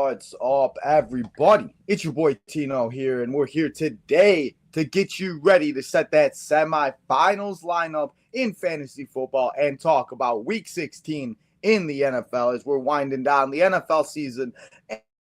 What's up, everybody? It's your boy Tino here, and we're here today to get you ready to set that semifinals lineup in fantasy football and talk about Week 16 in the NFL as we're winding down the NFL season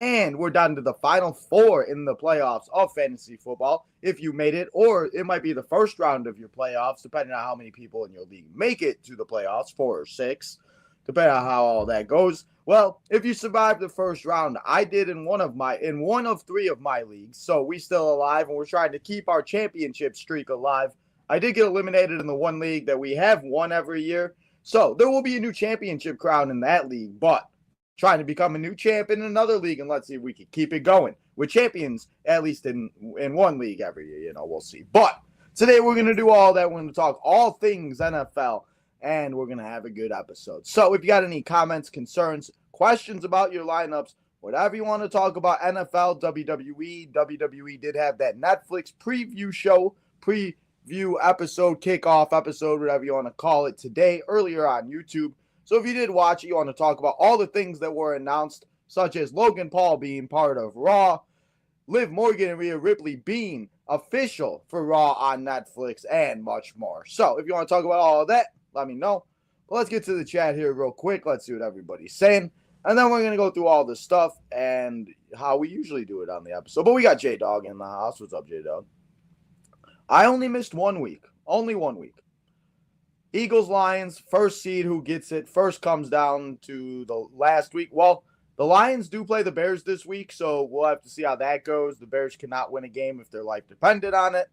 and we're down to the final four in the playoffs of fantasy football. If you made it, or it might be the first round of your playoffs, depending on how many people in your league make it to the playoffs, 4 or 6, depending on how all that goes. Well, if you survived the first round, I did in one of 3 of my leagues. So we still alive, and we're trying to keep our championship streak alive. I did get eliminated in the one league that we have won every year. So there will be a new championship crown in that league, but trying to become a new champ in another league, and let's see if we can keep it going with champions, at least in one league every year. We'll see. But today we're going to do all that. We're going to talk all things NFL, and we're going to have a good episode. So if you got any comments, concerns, questions about your lineups, whatever you want to talk about, NFL, WWE did have that Netflix preview show, preview episode, kickoff episode, whatever you want to call it, today, earlier on YouTube. So if you did watch it, you want to talk about all the things that were announced, such as Logan Paul being part of Raw, Liv Morgan and Rhea Ripley being official for Raw on Netflix, and much more. So if you want to talk about all of that, let me know. But let's get to the chat here real quick. Let's see what everybody's saying. And then we're going to go through all this stuff and how we usually do it on the episode. But we got J-Dog in the house. What's up, J-Dog? I only missed 1 week. Only 1 week. Eagles, Lions, first seed who gets it. First comes down to the last week. Well, the Lions do play the Bears this week, so we'll have to see how that goes. The Bears cannot win a game if their life depended on it.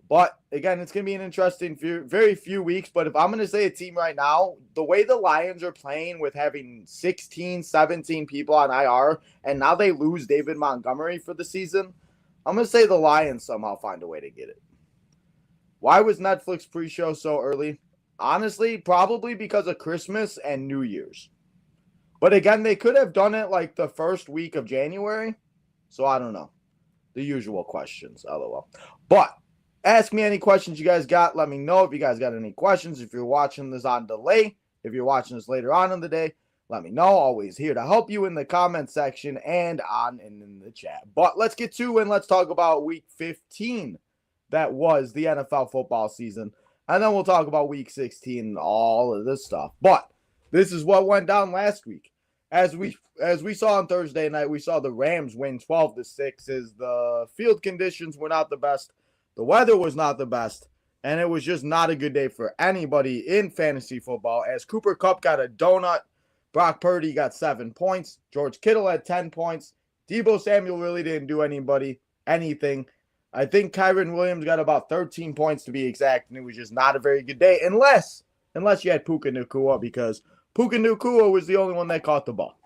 But, again, it's going to be an interesting very few weeks. But if I'm going to say a team right now, the way the Lions are playing with having 16, 17 people on IR, and now they lose David Montgomery for the season, I'm going to say the Lions somehow find a way to get it. Why was Netflix pre-show so early? Honestly, probably because of Christmas and New Year's. But again, they could have done it like the first week of January. So I don't know. The usual questions, LOL. But ask me any questions you guys got. Let me know if you guys got any questions. If you're watching this on delay, if you're watching this later on in the day, let me know. Always here to help you in the comment section and in the chat. But let's get to and let's talk about Week 15. That was the NFL football season. And then we'll talk about Week 16 and all of this stuff. But this is what went down last week. As we saw on Thursday night, we saw the Rams win 12-6 as the field conditions were not the best. The weather was not the best. And it was just not a good day for anybody in fantasy football as Cooper Kupp got a donut. Brock Purdy got 7 points. George Kittle had 10 points. Deebo Samuel really didn't do anything. I think Kyren Williams got about 13 points to be exact, and it was just not a very good day unless you had Puka Nacua, because Puka Nacua was the only one that caught the ball.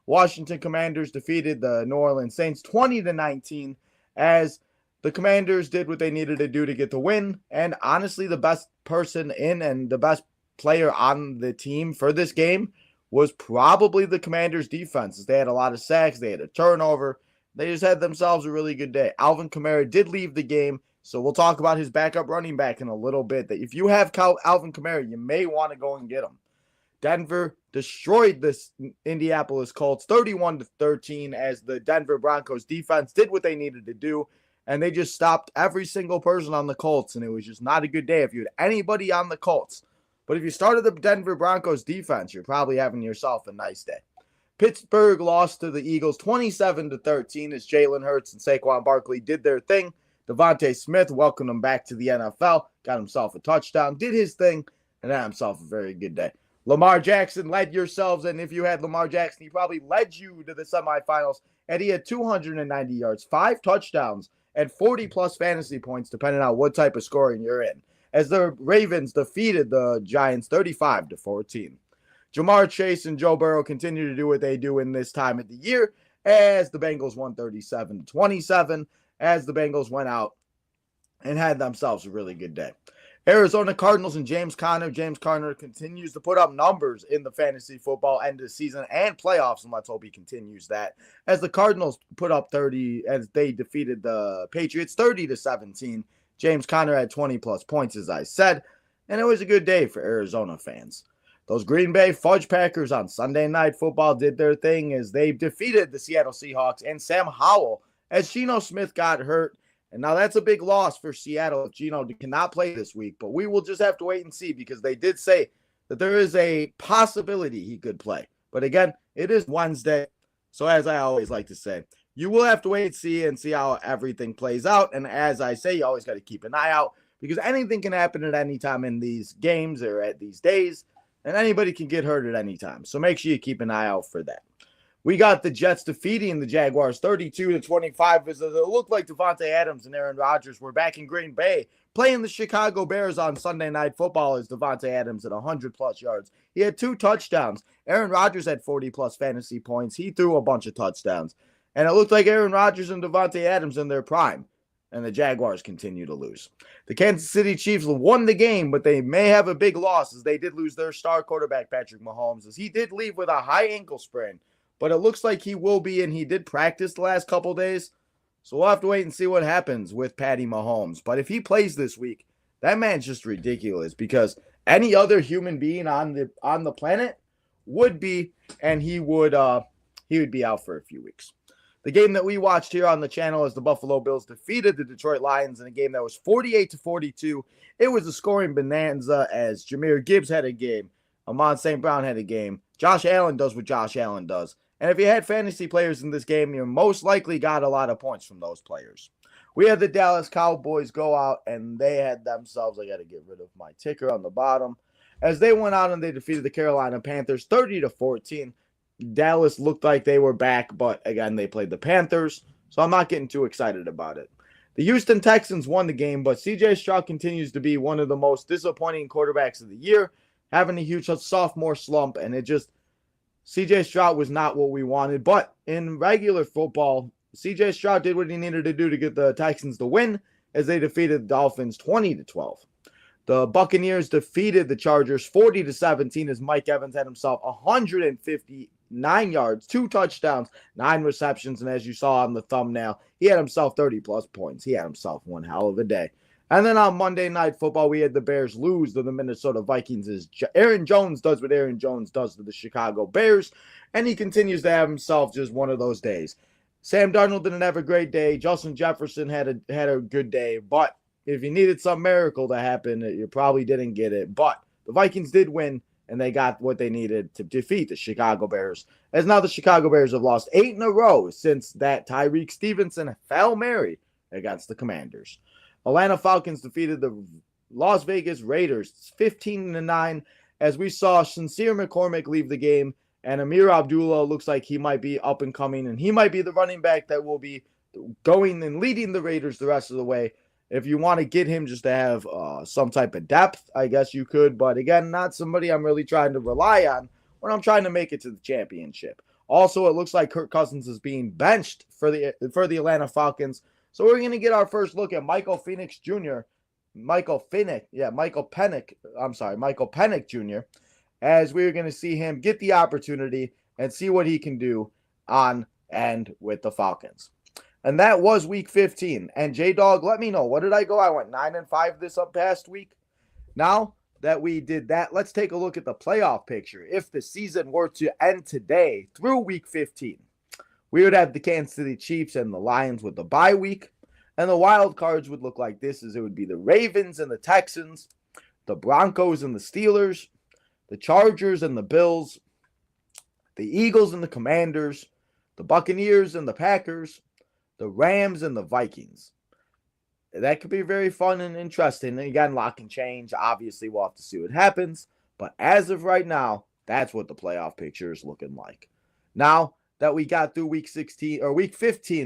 Washington Commanders defeated the New Orleans Saints 20-19 as the Commanders did what they needed to do to get the win, and honestly, the best person in and the best player on the team for this game was probably the Commanders' defense. They had a lot of sacks, they had a turnover. They just had themselves a really good day. Alvin Kamara did leave the game, so we'll talk about his backup running back in a little bit. That if you have Alvin Kamara, you may want to go and get him. Denver destroyed this Indianapolis Colts 31-13 as the Denver Broncos defense did what they needed to do, and they just stopped every single person on the Colts, and it was just not a good day if you had anybody on the Colts. But if you started the Denver Broncos defense, you're probably having yourself a nice day. Pittsburgh lost to the Eagles 27-13 as Jalen Hurts and Saquon Barkley did their thing. Devontae Smith welcomed him back to the NFL, got himself a touchdown, did his thing, and had himself a very good day. Lamar Jackson led yourselves, and if you had Lamar Jackson, he probably led you to the semifinals, and he had 290 yards, 5 touchdowns, and 40-plus fantasy points, depending on what type of scoring you're in, as the Ravens defeated the Giants 35-14. Jamar Chase and Joe Burrow continue to do what they do in this time of the year as the Bengals won 37-27 as the Bengals went out and had themselves a really good day. Arizona Cardinals and James Conner. James Conner continues to put up numbers in the fantasy football end of season and playoffs, and let's hope he continues that. As the Cardinals put up 30 as they defeated the Patriots 30-17. James Conner had 20-plus points, as I said, and it was a good day for Arizona fans. Those Green Bay Fudge Packers on Sunday Night Football did their thing as they defeated the Seattle Seahawks and Sam Howell as Geno Smith got hurt. And now that's a big loss for Seattle if Geno cannot play this week. But we will just have to wait and see because they did say that there is a possibility he could play. But again, it is Wednesday. So as I always like to say, you will have to wait and see how everything plays out. And as I say, you always got to keep an eye out because anything can happen at any time in these games or at these days. And anybody can get hurt at any time. So make sure you keep an eye out for that. We got the Jets defeating the Jaguars 32-25 as it looked like Davante Adams and Aaron Rodgers were back in Green Bay playing the Chicago Bears on Sunday Night Football as Davante Adams at 100-plus yards. He had 2 touchdowns. Aaron Rodgers had 40-plus fantasy points. He threw a bunch of touchdowns. And it looked like Aaron Rodgers and Davante Adams in their prime. And the Jaguars continue to lose. The Kansas City Chiefs won the game, but they may have a big loss as they did lose their star quarterback, Patrick Mahomes, as he did leave with a high ankle sprain. But it looks like he will be, and he did practice the last couple days. So we'll have to wait and see what happens with Patty Mahomes. But if he plays this week, that man's just ridiculous because any other human being on the planet would be, and he would be out for a few weeks. The game that we watched here on the channel as the Buffalo Bills defeated the Detroit Lions in a game that was 48-42. It was a scoring bonanza as Jahmyr Gibbs had a game. Amon St. Brown had a game. Josh Allen does what Josh Allen does. And if you had fantasy players in this game, you most likely got a lot of points from those players. We had the Dallas Cowboys go out, and they had themselves, I got to get rid of my ticker on the bottom, as they went out and they defeated the Carolina Panthers 30-14. Dallas looked like they were back, but again, they played the Panthers, so I'm not getting too excited about it. The Houston Texans won the game, but C.J. Stroud continues to be one of the most disappointing quarterbacks of the year, having a huge sophomore slump, and C.J. Stroud was not what we wanted. But in regular football, C.J. Stroud did what he needed to do to get the Texans to win as they defeated the Dolphins 20-12. The Buccaneers defeated the Chargers 40-17 as Mike Evans had himself 159 yards, 2 touchdowns, 9 receptions, and as you saw on the thumbnail, he had himself 30-plus points. He had himself one hell of a day. And then on Monday Night Football, we had the Bears lose to the Minnesota Vikings as Aaron Jones does what Aaron Jones does to the Chicago Bears, and he continues to have himself just one of those days. Sam Darnold didn't have a great day. Justin Jefferson had a good day, but if you needed some miracle to happen, you probably didn't get it. But the Vikings did win, and they got what they needed to defeat the Chicago Bears. As now the Chicago Bears have lost 8 in a row since that Tyreek Stevenson Hail Mary against the Commanders. Atlanta Falcons defeated the Las Vegas Raiders 15-9 as we saw Sincere McCormick leave the game, and Amir Abdullah looks like he might be up and coming, and he might be the running back that will be going and leading the Raiders the rest of the way. If you want to get him just to have some type of depth, I guess you could. But again, not somebody I'm really trying to rely on when I'm trying to make it to the championship. Also, it looks like Kirk Cousins is being benched for the Atlanta Falcons. So we're going to get our first look at Michael Penix Jr., as we're going to see him get the opportunity and see what he can do on and with the Falcons. And that was week 15. And J-Dog, let me know. What did I go? I went 9-5 this past week. Now that we did that, let's take a look at the playoff picture. If the season were to end today through week 15, we would have the Kansas City Chiefs and the Lions with the bye week. And the wild cards would look like this, as it would be the Ravens and the Texans, the Broncos and the Steelers, the Chargers and the Bills, the Eagles and the Commanders, the Buccaneers and the Packers, the Rams and the Vikings. That could be very fun and interesting. And again, lock and change. Obviously, we'll have to see what happens. But as of right now, that's what the playoff picture is looking like. Now that we got through week 15,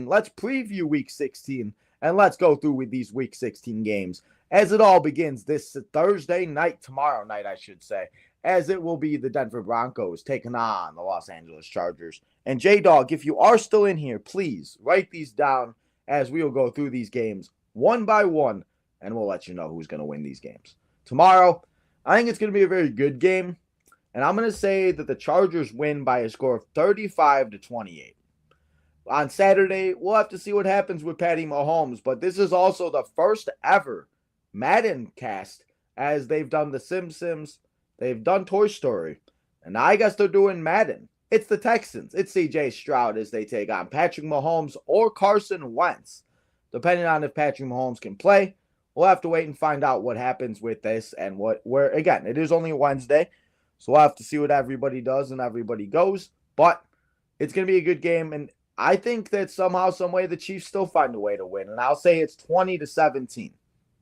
let's preview week 16. And let's go through with these week 16 games as it all begins this tomorrow night, I should say, as it will be the Denver Broncos taking on the Los Angeles Chargers. And J-Dog, if you are still in here, please write these down as we will go through these games one by one, and we'll let you know who's going to win these games. Tomorrow, I think it's going to be a very good game, and I'm going to say that the Chargers win by a score of 35-28. On Saturday, we'll have to see what happens with Patty Mahomes, but this is also the first ever Madden cast, as they've done the Sims, They've done Toy Story. And I guess they're doing Madden. It's the Texans. It's CJ Stroud as they take on Patrick Mahomes or Carson Wentz. Depending on if Patrick Mahomes can play, we'll have to wait and find out what happens with this and where again, it is only Wednesday. So we'll have to see what everybody does and everybody goes. But it's going to be a good game. And I think that somehow, some way, the Chiefs still find a way to win. And I'll say it's 20-17.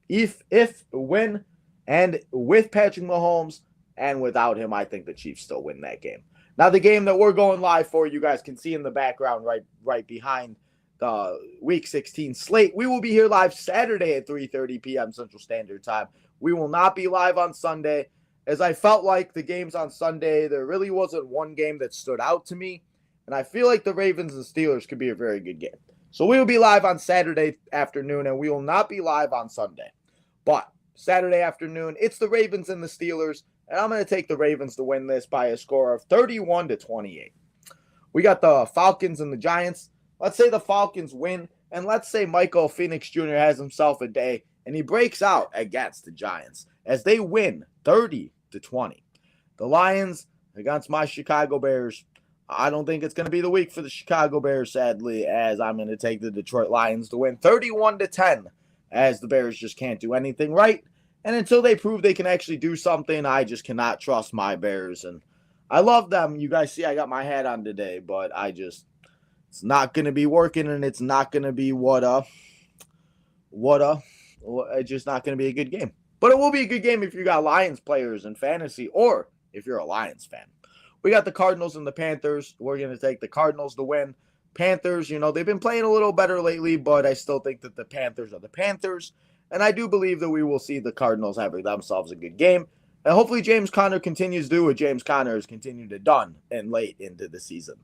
If win, and with Patrick Mahomes and without him, I think the Chiefs still win that game. Now, the game that we're going live for, you guys can see in the background right behind the Week 16 slate. We will be here live Saturday at 3:30 p.m. Central Standard Time. We will not be live on Sunday, as I felt like the games on Sunday, there really wasn't one game that stood out to me, and I feel like the Ravens and Steelers could be a very good game. So we will be live on Saturday afternoon, and we will not be live on Sunday. But Saturday afternoon, it's the Ravens and the Steelers, and I'm going to take the Ravens to win this by a score of 31-28. We got the Falcons and the Giants. Let's say the Falcons win, and let's say Michael Phoenix Jr. has himself a day, and he breaks out against the Giants as they win 30-20. The Lions against my Chicago Bears. I don't think it's going to be the week for the Chicago Bears, sadly, as I'm going to take the Detroit Lions to win 31-10, as the Bears just can't do anything right. And until they prove they can actually do something, I just cannot trust my Bears. And I love them. You guys see I got my hat on today, but it's not going to be working, and it's not going to be it's just not going to be a good game. But it will be a good game if you got Lions players in fantasy or if you're a Lions fan. We got the Cardinals and the Panthers. We're going to take the Cardinals to win. Panthers, they've been playing a little better lately, but I still think that the Panthers are the Panthers. And I do believe that we will see the Cardinals having themselves a good game. And hopefully James Conner continues to do what James Conner has continued to done and late into the season.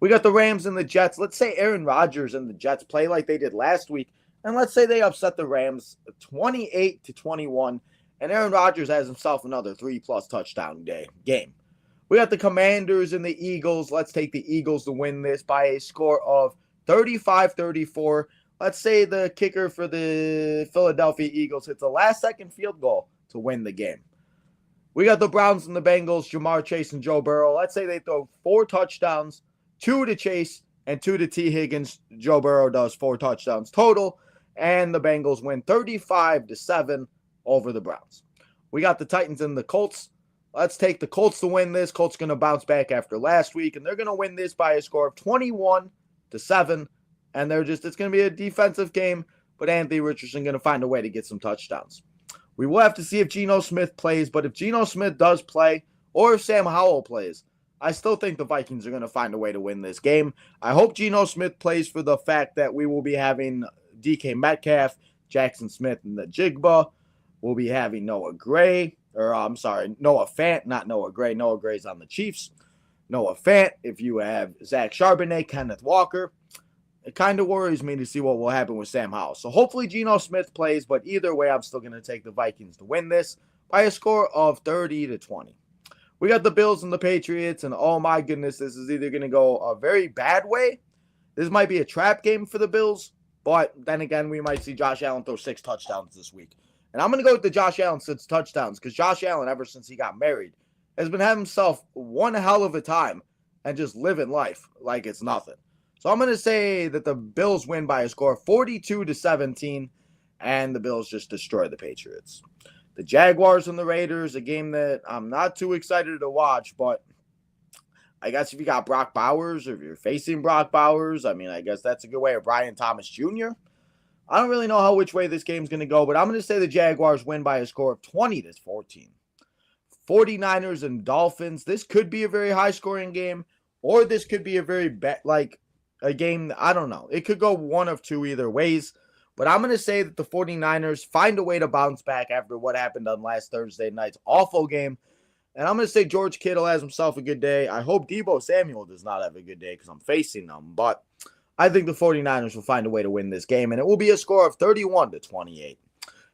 We got the Rams and the Jets. Let's say Aaron Rodgers and the Jets play like they did last week. And let's say they upset the Rams 28-21. And Aaron Rodgers has himself another 3+ touchdown game. We got the Commanders and the Eagles. Let's take the Eagles to win this by a score of 35-34. Let's say the kicker for the Philadelphia Eagles hits a last-second field goal to win the game. We got the Browns and the Bengals, Jamar Chase and Joe Burrow. Let's say they throw 4 touchdowns, 2 to Chase and 2 to T. Higgins. Joe Burrow does 4 touchdowns total, and the Bengals win 35-7 over the Browns. We got the Titans and the Colts. Let's take the Colts to win this. Colts going to bounce back after last week, and they're going to win this by a score of 21-7. And it's going to be a defensive game, but Anthony Richardson going to find a way to get some touchdowns. We will have to see if Geno Smith plays, but if Geno Smith does play, or if Sam Howell plays, I still think the Vikings are going to find a way to win this game. I hope Geno Smith plays for the fact that we will be having DK Metcalf, Jackson Smith, and the Jigba. We'll be having Noah Fant, not Noah Gray. Noah Gray's on the Chiefs. Noah Fant, if you have Zach Charbonnet, Kenneth Walker. It kind of worries me to see what will happen with Sam Howell. So hopefully Geno Smith plays, but either way, I'm still going to take the Vikings to win this by a score of 30-20. We got the Bills and the Patriots, and oh my goodness, this is either going to go a very bad way. This might be a trap game for the Bills, but then again, we might see Josh Allen throw 6 touchdowns this week. And I'm going to go with the Josh Allen 6 touchdowns because Josh Allen, ever since he got married, has been having himself one hell of a time and just living life like it's nothing. So I'm going to say that the Bills win by a score of 42-17, and the Bills just destroy the Patriots. The Jaguars and the Raiders, a game that I'm not too excited to watch, but I guess if you got Brock Bowers or if you're facing Brock Bowers, I guess that's a good way. Or Brian Thomas Jr. I don't really know which way this game's going to go, but I'm going to say the Jaguars win by a score of 20-14. 49ers and Dolphins. This could be a very high-scoring game, or this could be a very a game, I don't know. It could go one of two either ways. But I'm going to say that the 49ers find a way to bounce back after what happened on last Thursday night's awful game. And I'm going to say George Kittle has himself a good day. I hope Deebo Samuel does not have a good day because I'm facing them. But I think the 49ers will find a way to win this game. And it will be a score of 31-28.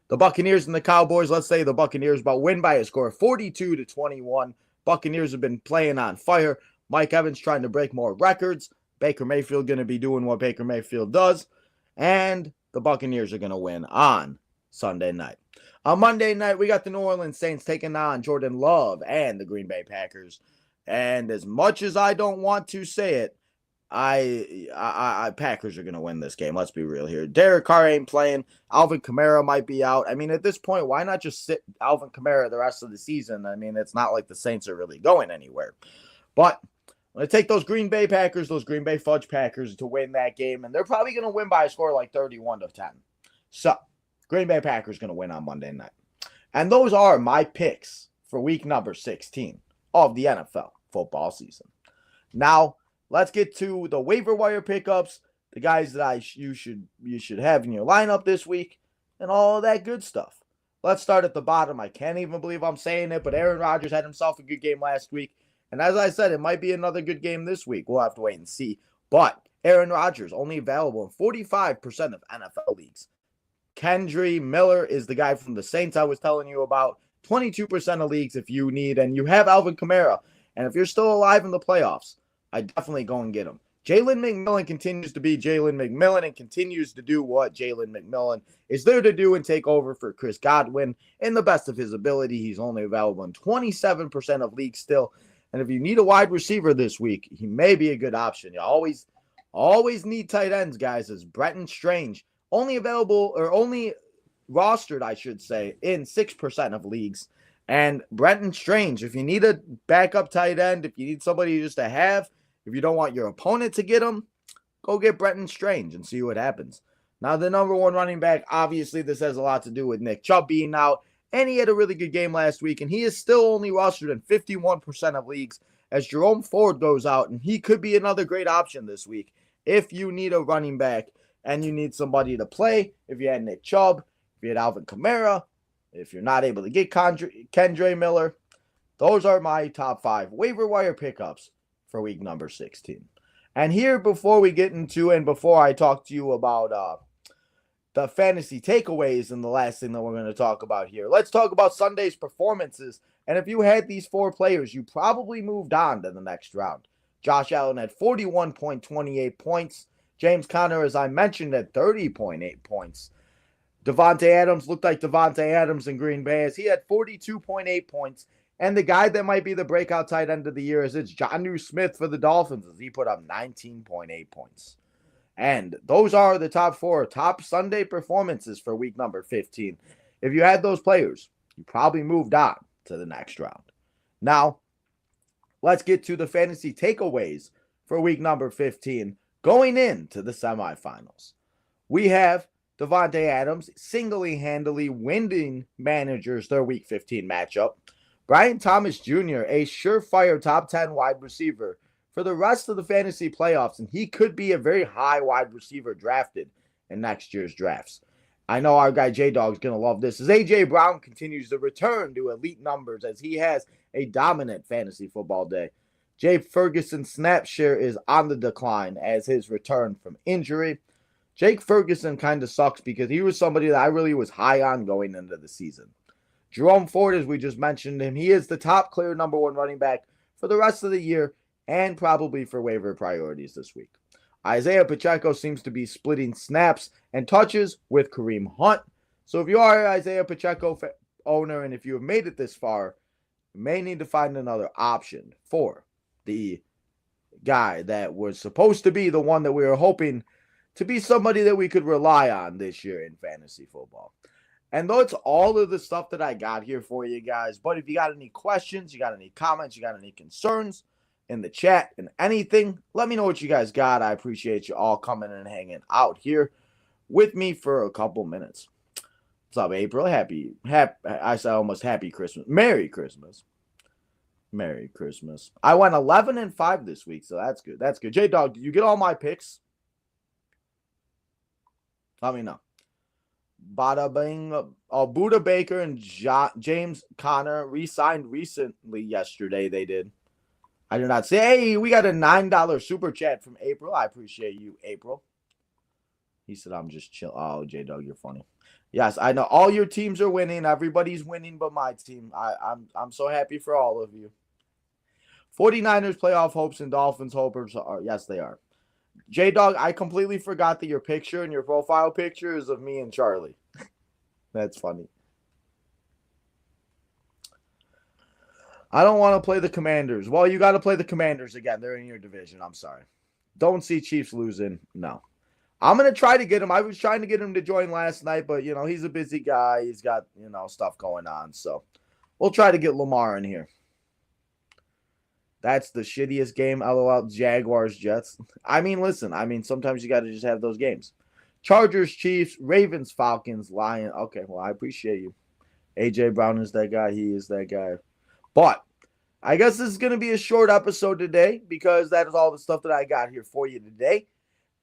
The Buccaneers and the Cowboys, let's say the Buccaneers win by a score of 42-21. Buccaneers have been playing on fire. Mike Evans trying to break more records. Baker Mayfield going to be doing what Baker Mayfield does. And the Buccaneers are going to win on Sunday night. On Monday night, we got the New Orleans Saints taking on Jordan Love and the Green Bay Packers. And as much as I don't want to say it, Packers are going to win this game. Let's be real here. Derek Carr ain't playing. Alvin Kamara might be out. I mean, at this point, why not just sit Alvin Kamara the rest of the season? I mean, it's not like the Saints are really going anywhere. But I'm going to take those Green Bay Packers, those Green Bay Fudge Packers to win that game. And they're probably going to win by a score like 31-10. So, Green Bay Packers going to win on Monday night. And those are my picks for week number 16 of the NFL football season. Now, let's get to the waiver wire pickups, the guys that you should have in your lineup this week, and all of that good stuff. Let's start at the bottom. I can't even believe I'm saying it, but Aaron Rodgers had himself a good game last week. And as I said, it might be another good game this week. We'll have to wait and see. But Aaron Rodgers only available in 45% of NFL leagues. Kendre Miller is the guy from the Saints I was telling you about. 22% of leagues if you need, and you have Alvin Kamara. And if you're still alive in the playoffs, I definitely go and get him. Jalen McMillan continues to be Jalen McMillan and continues to do what Jalen McMillan is there to do and take over for Chris Godwin in the best of his ability. He's only available in 27% of leagues still. And if you need a wide receiver this week, he may be a good option. You always need tight ends, guys, as Brenton Strange only available or only rostered, I should say, in 6% of leagues. And Brenton Strange, if you need a backup tight end, if you need somebody just to have, if you don't want your opponent to get him, go get Brenton Strange and see what happens. Now, the number one running back, obviously this has a lot to do with Nick Chubb being out, and he had a really good game last week, and he is still only rostered in 51% of leagues as Jerome Ford goes out, and he could be another great option this week if you need a running back and you need somebody to play. If you had Nick Chubb, if you had Alvin Kamara, if you're not able to get Kendre Miller, those are my top 5 waiver wire pickups for week number 16. And here, before we get into and before I talk to you about the fantasy takeaways and the last thing that we're going to talk about here, let's talk about Sunday's performances. And if you had these 4 players, you probably moved on to the next round. Josh Allen had 41.28 points. James Conner, as I mentioned, at 30.8 points. Davante Adams looked like Davante Adams in Green Bay as he had 42.8 points. And the guy that might be the breakout tight end of the year is it's Jonnu Smith for the Dolphins as he put up 19.8 points. And those are the top 4 top Sunday performances for week number 15. If you had those players, you probably moved on to the next round. Now, let's get to the fantasy takeaways for week number 15 going into the semifinals. We have Davante Adams single-handedly winning managers their week 15 matchup. Brian Thomas Jr., a surefire top 10 wide receiver for the rest of the fantasy playoffs, and he could be a very high wide receiver drafted in next year's drafts. I know our guy J-Dog's going to love this, as A.J. Brown continues to return to elite numbers as he has a dominant fantasy football day. Jay Ferguson's snap share is on the decline as his return from injury. Jake Ferguson kind of sucks because he was somebody that I really was high on going into the season. Jerome Ford, as we just mentioned him, he is the top clear number 1 running back for the rest of the year and probably for waiver priorities this week. Isaiah Pacheco seems to be splitting snaps and touches with Kareem Hunt. So if you are an Isaiah Pacheco owner and if you have made it this far, you may need to find another option for the guy that was supposed to be the one that we were hoping to be somebody that we could rely on this year in fantasy football. And that's all of the stuff that I got here for you guys. But if you got any questions, you got any comments, you got any concerns in the chat and anything, let me know what you guys got. I appreciate you all coming and hanging out here with me for a couple minutes. What's up, April? Happy, I said almost happy Christmas. Merry Christmas. Merry Christmas. I went 11-5 this week, so that's good. That's good. J-Dog, did you get all my picks? Let me know. Bada Bing, Buda Baker and James Conner re-signed recently yesterday. They did. I did not say, hey, we got a $9 super chat from April. I appreciate you, April. He said, I'm just chill. Oh, J-Dog, you're funny. Yes, I know all your teams are winning. Everybody's winning but my team. I'm so happy for all of you. 49ers playoff hopes and Dolphins hopers are, yes, they are. J-Dog, I completely forgot that your picture and your profile picture is of me and Charlie. That's funny. I don't want to play the Commanders. Well, you got to play the Commanders again. They're in your division. I'm sorry. Don't see Chiefs losing. No. I'm going to try to get him. I was trying to get him to join last night, but, he's a busy guy. He's got, stuff going on. So we'll try to get Lamar in here. That's the shittiest game. LOL. Jaguars, Jets. Listen. Sometimes you got to just have those games. Chargers, Chiefs, Ravens, Falcons, Lions. Okay, well, I appreciate you. A.J. Brown is that guy. He is that guy. But I guess this is going to be a short episode today because that is all the stuff that I got here for you today.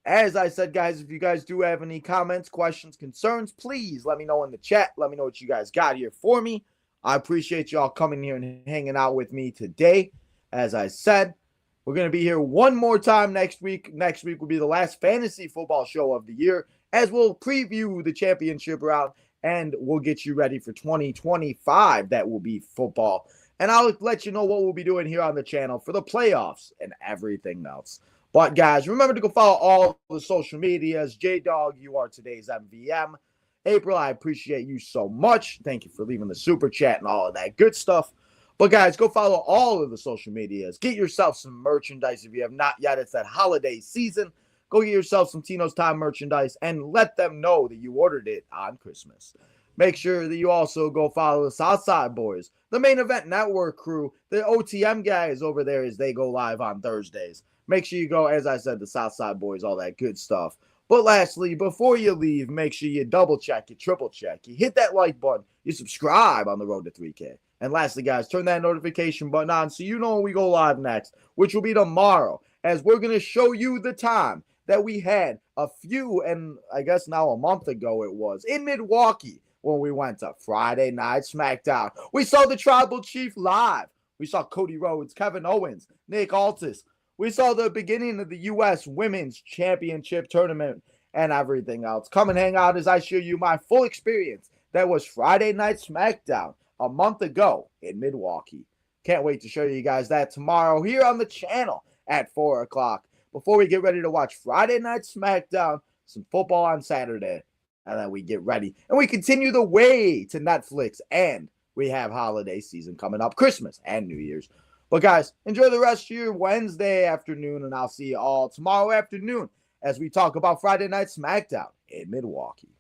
As I said, guys, if you guys do have any comments, questions, concerns, please let me know in the chat. Let me know what you guys got here for me. I appreciate y'all coming here and hanging out with me today. As I said, we're going to be here one more time next week. Next week will be the last fantasy football show of the year as we'll preview the championship round and we'll get you ready for 2025. That will be football. And I'll let you know what we'll be doing here on the channel for the playoffs and everything else. But, guys, remember to go follow all the social medias. J-Dog, you are today's MVM. April, I appreciate you so much. Thank you for leaving the super chat and all of that good stuff. But, guys, go follow all of the social medias. Get yourself some merchandise if you have not yet. It's that holiday season. Go get yourself some Tino's Time merchandise and let them know that you ordered it on Christmas. Make sure that you also go follow the Southside Boys, the Main Event Network crew, the OTM guys over there as they go live on Thursdays. Make sure you go, as I said, the Southside Boys, all that good stuff. But lastly, before you leave, make sure you double check, you triple check, you hit that like button, you subscribe on the road to 3K. And lastly, guys, turn that notification button on so you know when we go live next, which will be tomorrow, as we're going to show you the time that we had a few, and I guess now a month ago it was, in Milwaukee when we went to Friday Night SmackDown. We saw the Tribal Chief live. We saw Cody Rhodes, Kevin Owens, Nick Aldis. We saw the beginning of the U.S. Women's Championship Tournament and everything else. Come and hang out as I show you my full experience. That was Friday Night SmackDown a month ago in Milwaukee. Can't wait to show you guys that tomorrow here on the channel at 4 o'clock. Before we get ready to watch Friday Night SmackDown, some football on Saturday, and then we get ready. And we continue the way to Netflix, and we have holiday season coming up, Christmas and New Year's. But guys, enjoy the rest of your Wednesday afternoon, and I'll see you all tomorrow afternoon as we talk about Friday Night SmackDown in Milwaukee.